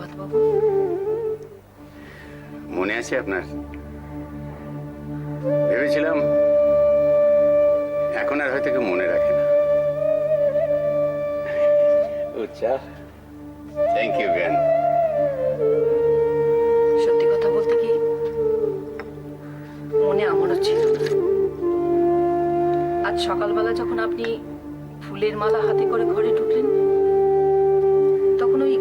প্রভাত বাবু। মনে আছে আপনার? ভেবেছিলাম এখন আর হয়তো কেউ মনে রাখে না। আচ্ছা, থ্যাংক ইউ জ্ঞান। সত্যি কথা বলতে কি, মনে আমারও ছিল না। আজ সকালবেলা যখন আপনি ফুলের মালা হাতে করে ঘরে ঢুকলেন, তখন ওই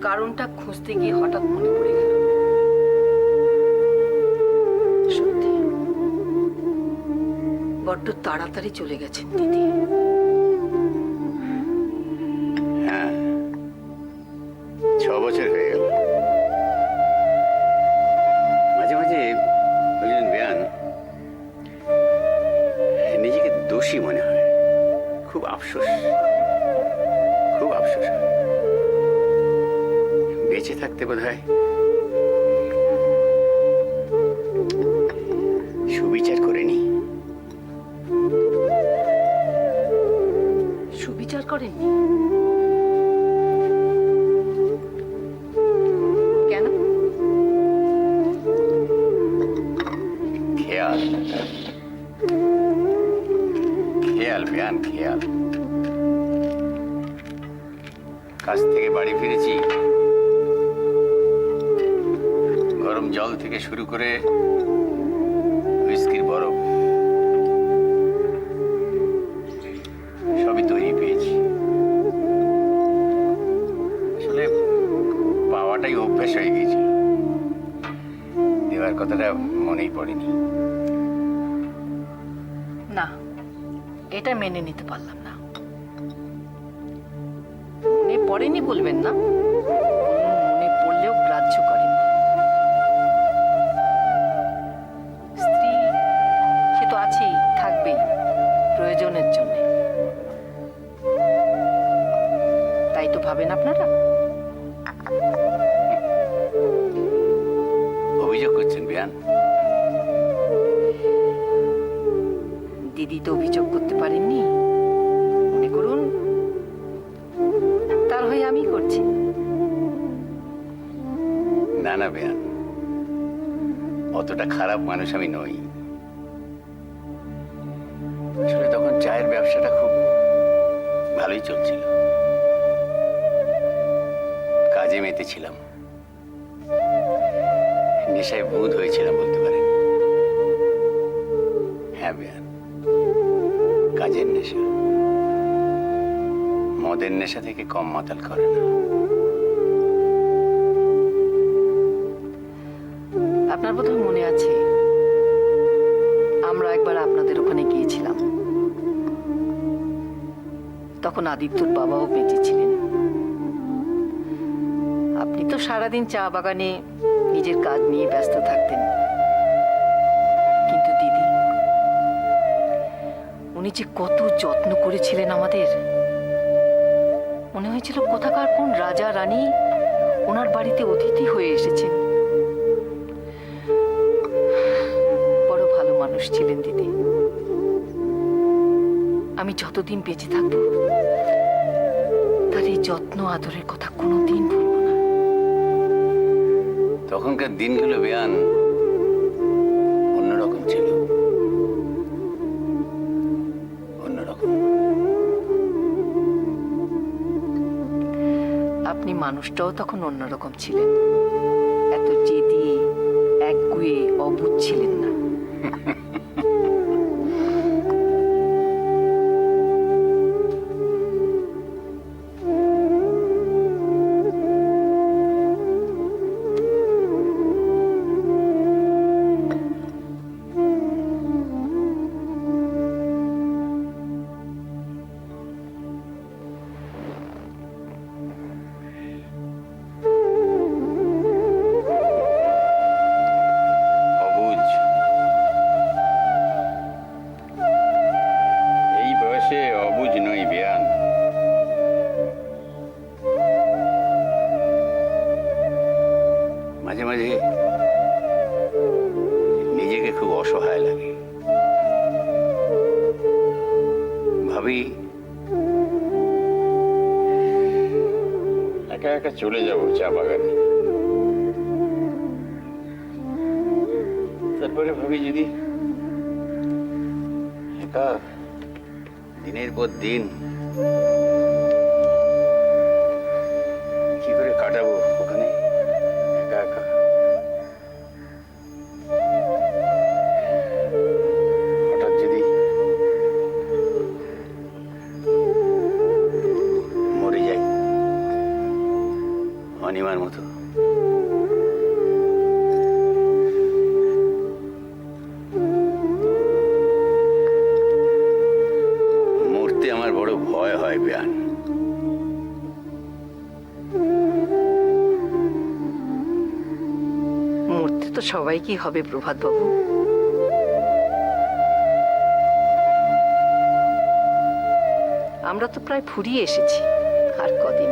কারণটা খুঁজতে গিয়ে হঠাৎ মনে পড়ে গেল। সত্যি বড্ড তাড়াতাড়ি চলে গেছেন দিদি। হ্যাঁ, 6 বছর হয়ে গেল। মাঝে মাঝে বুঝলেন বেয়ান, নিজেকে দোষী মনে হয়। খুব আফসোস, খুব আফসোস হয়। বেঁচে থাকতে বোধহয় সুবিচার করেনি। সুবিচার করেননি? কেন? খেয়াল, খেয়াল বেয়ান, খেয়াল। কাজ থেকে বাড়ি ফিরেছি, গরম জল থেকে শুরু করে হুইস্কির বরফ সবই তৈরি পেয়েছি। আসলে পাওয়াটাই অভ্যাস হয়ে গিয়েছিল, দেওয়ার কথাটা মনেই পড়েনি। না, এটা মেনে নিতে পারলাম না। মনে পড়েনি বলবেন না, মনে পড়লেও গ্রাহ্য করেন। স্ত্রী সে তো আছেই, থাকবেই প্রয়োজনের জন্য। তাই তো ভাবেন আপনারা। অভিযোগ করছেন বেয়ান? দিদি তো অভিযোগ করতে পারেননি, মনে করুন তার হয়ে আমি করছি। না না বেয়ান, অতটা খারাপ মানুষ আমি নই। আসলে তখন চায়ের ব্যবসাটা খুব ভালোই চলছিল, কাজে মেতেছিলাম, নেশায় বুঁদ হয়েছিলাম বলতে পারেন। হ্যাঁ বেয়ান, কাজের নেশা মদের নেশা থেকে কম মাতাল করে না। আপনার বোধহয় মনে আছে, আমরা একবার আপনাদের ওখানে গিয়েছিলাম। তখন আদিত্যর বাবাও বেঁচে ছিলেন। আপনি তো সারাদিন চা বাগানে নিজের কাজ নিয়ে ব্যস্ত থাকতেন, কিন্তু দিদি, উনি যে কত যত্ন করেছিলেন আমাদের। মনে হয়েছিল কোথাকার কোন রাজা রানী ওনার বাড়িতে অতিথি হয়ে এসেছেন। বড় ভালো মানুষ ছিলেন দিদি। আমি যতদিন বেঁচে থাকবো তার এই যত্ন আদরের কথা কোনোদিন ভুলবো না। তখনকার দিনগুলো বেয়ান অন্যরকম ছিল, অন্যরকম। আপনি মানুষটাও তখন অন্যরকম ছিলেন, এত জেদি একগুঁয়ে অবুঝ ছিলেন না। মাঝে মাঝে নিজেকে খুব অসহায় লাগে। ভাবি একা একা চলে যাব চা বাগানে। করে ভাবি যদি একা দিনের পর দিন কি করে কাটাবো ওখানে একা একা। হঠাৎ যদি মরে যাই অনিমার মতো, মরতে আমার বড় ভয় হয় বেয়ান। মরতে তো সবাইকেই হবে প্রভাত বাবু। আমরা তো প্রায় ফুরিয়ে এসেছি, আর কদিন।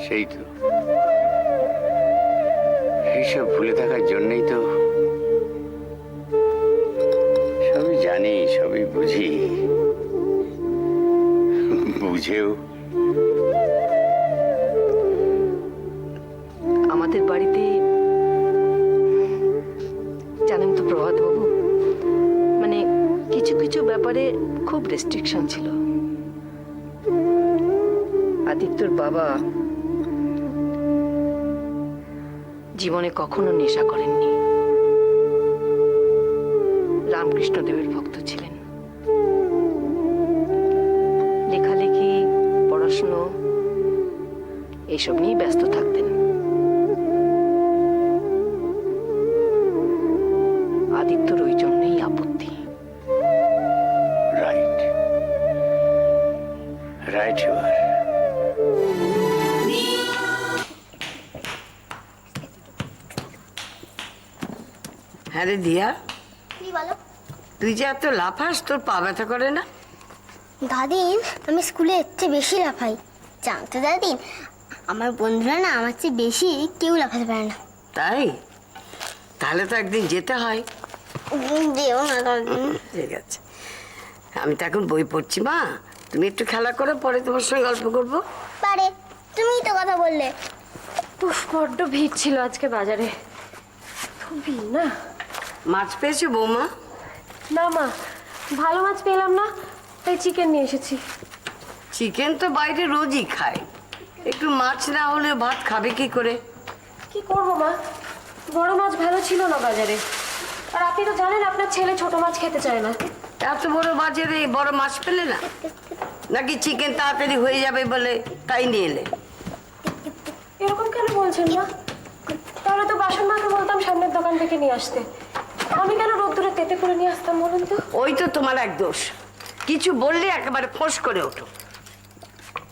সেই তো, এইসব ভুলে থাকার জন্যই তো সবই জানি, সবই বুঝি, বুঝেও আমাদের বাড়িতে জানেন তো প্রভাত বাবু, মানে কিছু কিছু ব্যাপারে খুব রেস্ট্রিকশন ছিল। আদিত্যর বাবা জীবনে কখনো নেশা করেননি, রামকৃষ্ণদেবের ভক্ত ছিলেন। লেখালেখি, পড়াশুনো এইসব নিয়ে ব্যস্ত থাকতেন। আদিত্যর ওই জন্যই আপত্তি। Right, right you are. হ্যাঁ রে দিয়া, কি বলো? তুই যে এত লাফাস, তোর পা ব্যথা করে না? দাদিন, আমি স্কুলে এর চেয়ে বেশি লাফাই। জানতো দাদিন, আমার বন্ধুরা না আমার চেয়ে বেশি কেউ লাফাতে পারে না। তাই? তাহলে তো একদিন যেতে হয়। যেও না দাদিন। ঠিক আছে, আমি তো এখন বই পড়ছি মা, তুমি একটু খেলা করো, পরে তোমার সঙ্গে গল্প করবো। পারে, তুমিই তো কথা বললে। উফ, বড্ড ভিড় ছিল আজকে বাজারে। খুব ভিড় না? মাছ পেয়েছো বৌমা? না মা, ভালো মাছ পেলাম না, তাই চিকেন নিয়ে এসেছি। চিকেন তো বাইরে রোজই খায়, একটু মাছ না হলে ভাত খাবে কি করে? কি করবো মা, বড় মাছ ভালো ছিল না বাজারে। আর আপনি তো জানেন আপনার ছেলে ছোট মাছ খেতে চায় না। এত বড় বাজারে বড় মাছ পেলে না, নাকি চিকেন তাড়াতাড়ি হয়ে যাবে বলে তাই নিয়ে এলে? এরকম কেন বলছেন মা? তাহলে তো বাসন মাকে বলতাম সামনের দোকান থেকে নিয়ে আসতে। আমি কেন রোদ্দুরে তেতে করে নিয়ে আসতাম বলুন তো? ওই তো তোমার এক দোষ, কিছু বললে একেবারে ফোঁস করে ওঠো।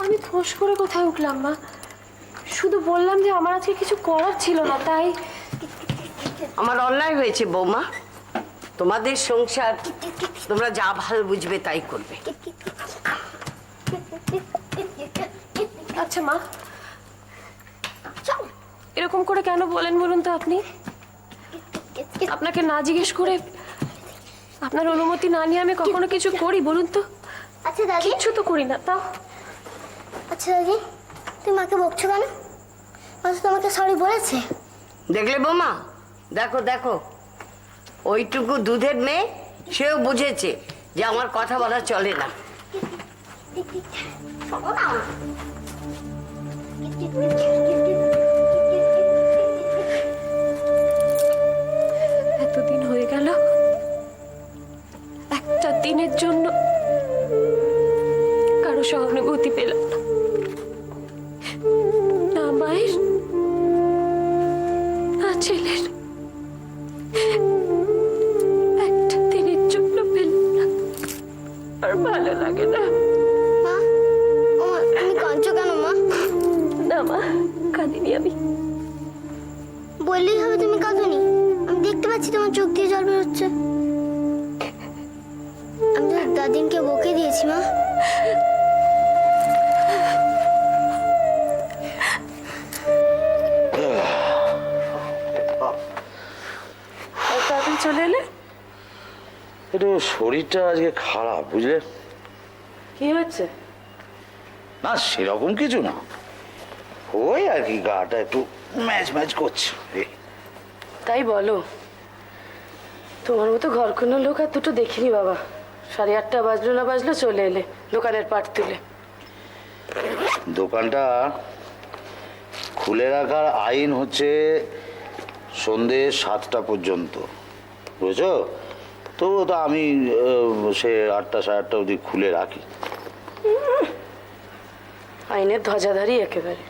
আমি ফোঁস করে কোথায় উঠলাম মা? শুধু বললাম যে আমার আজকে কিছু করার ছিল না, তাই। আমার অন্যায় হয়েছে বৌমা, তোমাদের সংসার, তোমরা যা ভালো বুঝবে তাই করবে। আচ্ছা মা, এরকম করে কেন বলেন বলুন তো আপনি? আপনাকে না জিজ্ঞেস করে, আপনার অনুমতি না নিয়ে আমি কখনো কিছু করি বলুন তো? আচ্ছা দাদি, কিচ্ছু তো করি না তাও। আচ্ছা দাদি, তুমি মাকে বকছো কেন? মা তো তোমাকে সরি বলেছে। দেখলে বৌমা, দেখো দেখো, ওইটুকু দুধের মেয়ে, সেও বুঝেছে যে আমার কথা বলা চলে না। এতদিন হয়ে গেল, একটা দিনের জন্য কারো সহানুভূতি পেলাম না। না মায়ের, না ছেলের, একটা দিনের জন্য পেলাম না। আর ভালো লাগে না। মা, ও মা, তুমি কাঁদছো কেন মা? না মা, কাঁদিনি আমি। বললেই হবে তুমি কাঁদোনি? আমি দেখতে পাচ্ছি তোমার চোখ দিয়ে জল বেরোচ্ছে। আমি তো দাদিনকে বকে দিয়েছি মা। তাড়াতাড়ি চলে এলে? একটু শরীরটা আজকে খারাপ, বুঝলে? কি হয়েছে? না সেরকম কিছু না, ওই আর কি গাটা একটু ম্যাচ ম্যাচ করছে। তাই বলো? তোমার মতো ঘর কোনো লোক আর দুটো দেখিনি বাবা। 8:30 বাজলো না বাজলো চলে এলে দোকানের পাট তুলে। দোকানটা খুলে রাখার আইন হচ্ছে সন্ধে 7টা পর্যন্ত, বুঝেছো? তবুও তো আমি সে 8টা 8:30 অবধি খুলে রাখি। আইনের ধ্বজাধারী একেবারে।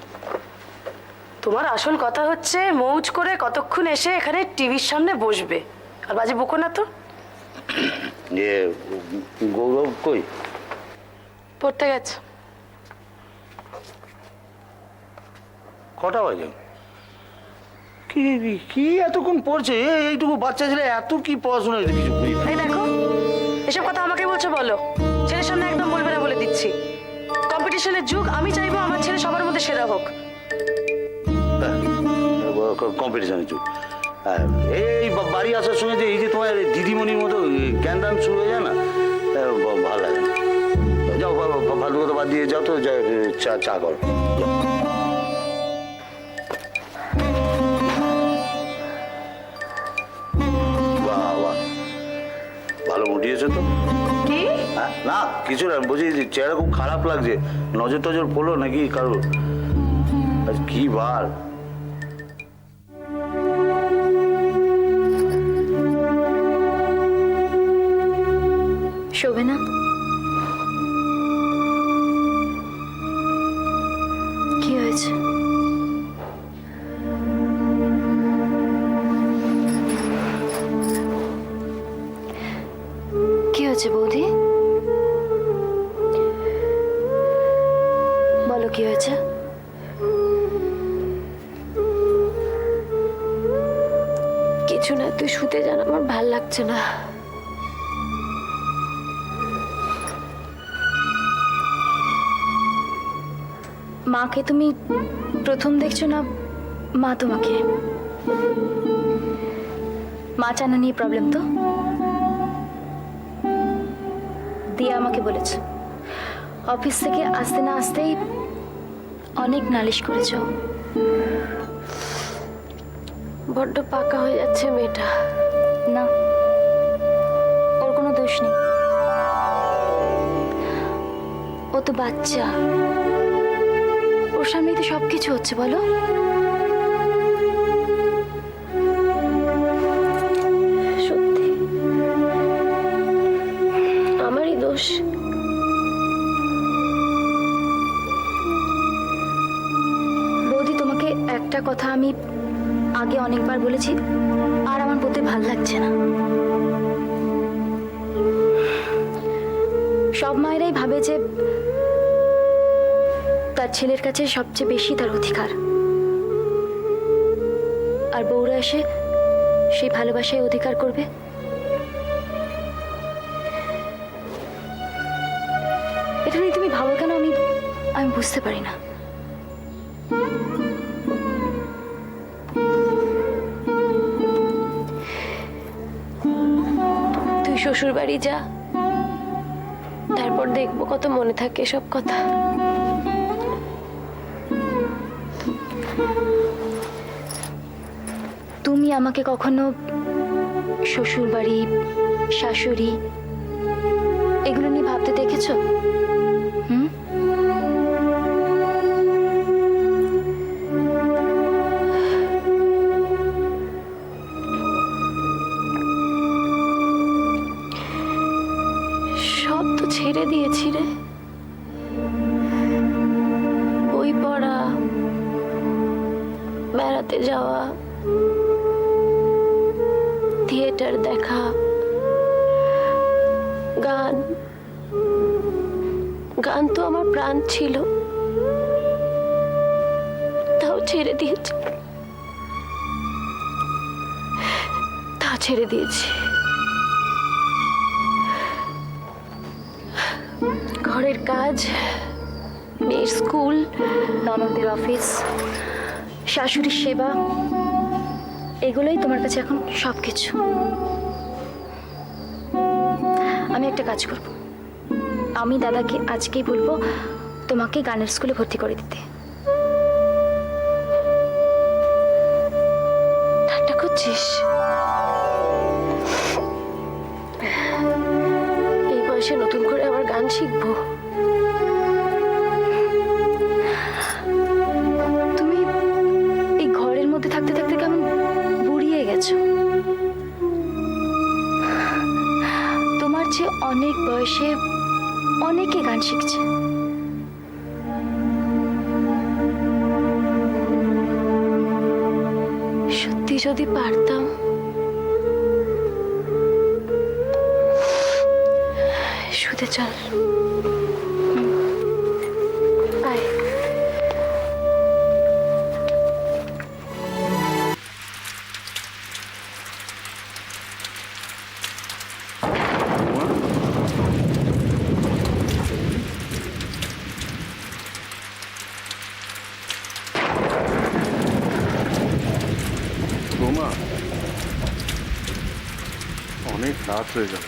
তোমার আসল কথা হচ্ছে মৌজ করে কতক্ষণ এসে এখানে টিভির সামনে বসবে, আর বাজে বকো না তো। গৌরব কই? পড়তে গেছে। কটা বাজে? কি কি এতক্ষণ পড়ছে? এইটুকু বাচ্চা ছেলে এত কি পড়াশোনা কিছু বুঝি না। এই দেখো, এসব কথা আমাকে বলছো বলো, ছেলের সামনে একদম বলবে না বলে দিচ্ছি। কম্পিটিশনের যুগ, আমি চাইবো আমার ছেলে সবার মধ্যে সেরা হোক। কম্পিটিশনের যুগ। এই বাড়ি আসার সময় যে এই যে তোমার দিদিমণির মতো জ্ঞান দান শুরু হয়ে যায় না, ভালো লাগে না। যাও ফালতু কথা বাদ দিয়ে যাও তো, চা করো। ভালো মুটিয়েছো তো। কি? না কিছু না, বলছি যে চেহারা খুব খারাপ লাগছে। নজর টজর পড়লো নাকি কারো? আজ কি বার? শোবে না? কি হয়েছে? কি হয়েছে বৌদি? বলো কি হয়েছে? কিছু না, তুই শুতে যান, আমার ভাল লাগছে না। মাকে তুমি প্রথম দেখছো না, মা তোমাকে। মা চানা নিয়ে প্রবলেম তো? দিয়া আমাকে বলেছে অফিস থেকে আসতে না আসতেই অনেক নালিশ করেছো। বড্ড পাকা হয়ে যাচ্ছে মেয়েটা। না, ওর কোনো দোষ নেই, ও তো বাচ্চা, ওর সামনেই তো সবকিছু হচ্ছে। বলো, সত্যি আমারই দোষ। বৌদি তোমাকে একটা কথা আমি আগে অনেকবার বলেছি, আর আমার বলতে ভাল লাগছে না। সব মায়েরাই ভাবে যে তার ছেলের কাছে সবচেয়ে বেশি তার অধিকার, আর বউরা এসে সেই ভালোবাসায় অধিকার করবে। এটা নিয়ে তুমি ভাবো কেন আমি বুঝতে পারি না। তুই শ্বশুর বাড়ি যা, তারপর দেখবো কত মনে থাকে সব কথা। তুমি আমাকে কখনো শ্বশুর বাড়ি, শাশুড়ি এগুলো নিয়ে ভাবতে দেখেছো? সব তো ছেড়ে দিয়েছি রে। বই পড়া, বেড়াতে যাওয়া, থিয়েটার দেখা, গান। গান তো আমার প্রাণ ছিল, তাও ছেড়ে দিয়েছি। ঘরের কাজ, মেয়ের স্কুল, ননদের অফিস, শাশুড়ির সেবা, এগুলোই তোমার কাছে এখন সবকিছু। আমি একটা কাজ করব, আমি দাদাকে আজকেই বলবো তোমাকে গানের স্কুলে ভর্তি করে দিতে। ঠাট্টা করছিস? বয়সে নতুন করে আবার গান শিখবো। তুমি এই ঘরের মধ্যে থাকতে থাকতে কেমন বুড়িয়ে গেছো। তোমার চেয়ে অনেক বয়সে অনেকে গান শিখছে। সত্যি যদি পারতাম। শুতে চল। আয়। বৌমা, অনেক রাত হয়ে গেল।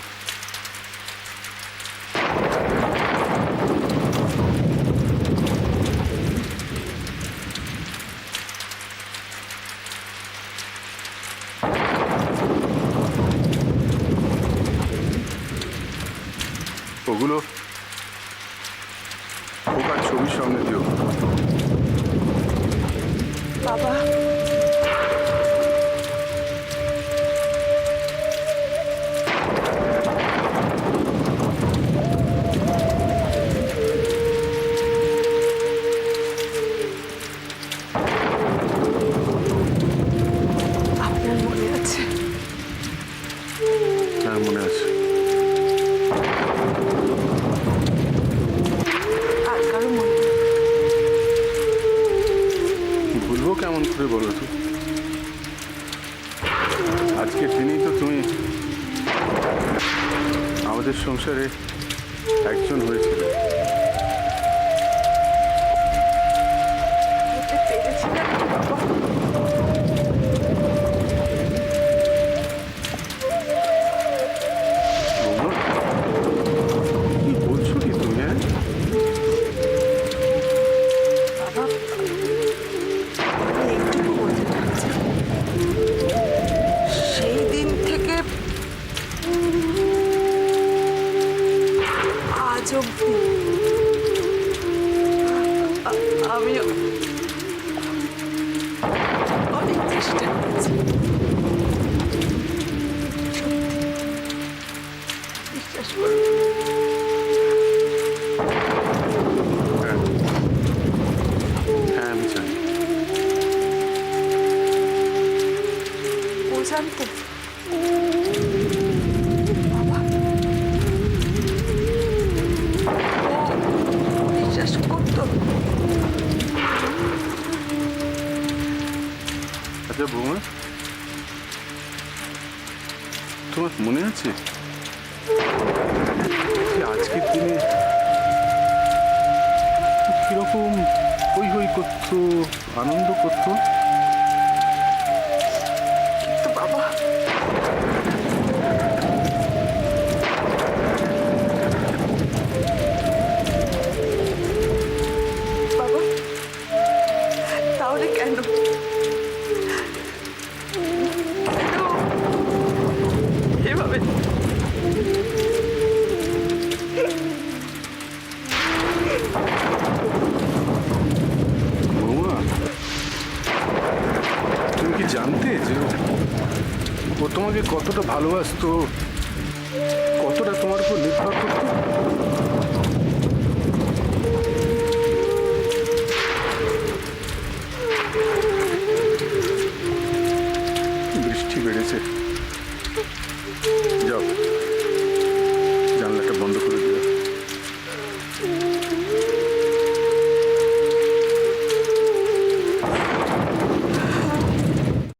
ওগুলো ওকার ছবির সঙ্গে দিও। বাবা, আপনার মনে আছে? হ্যাঁ, মনে আছে। আর কারো মনে নেই? ভুলবো কেমন করে বলো তো? আজকের দিনেই তো তুমি আমাদের সংসারে একজন হয়েছিলে। হতে পেরেছিলাম কি বাবা? বৌমা, কি বলছো কি তুমি? হ্যাঁ, বাবা, আমি একটুকু বলতে পারছি। সেই দিন থেকে আজ অব্দি আমি অনেক চেষ্টা করেছি। সত্যি, বিশ্বাস করো। হ্যাঁ, হ্যাঁ, আমি জানি। ও জানতো বাবা, ও বিশ্বাস করতো। আচ্ছা বৌমা, তোমার মনে আছে যে আজকের দিনে কিরকম হই হই করতো, আনন্দ করতো? কিন্তু বাবা, বাবা, তাহলে কেন? কেন এভাবে? বৌমা, তুমি কি জানতে যে ও তোমাকে কতটা ভালোবাসতো, কতটা তোমার উপর নির্ভর করতো? বৃষ্টি বেড়েছে, যাও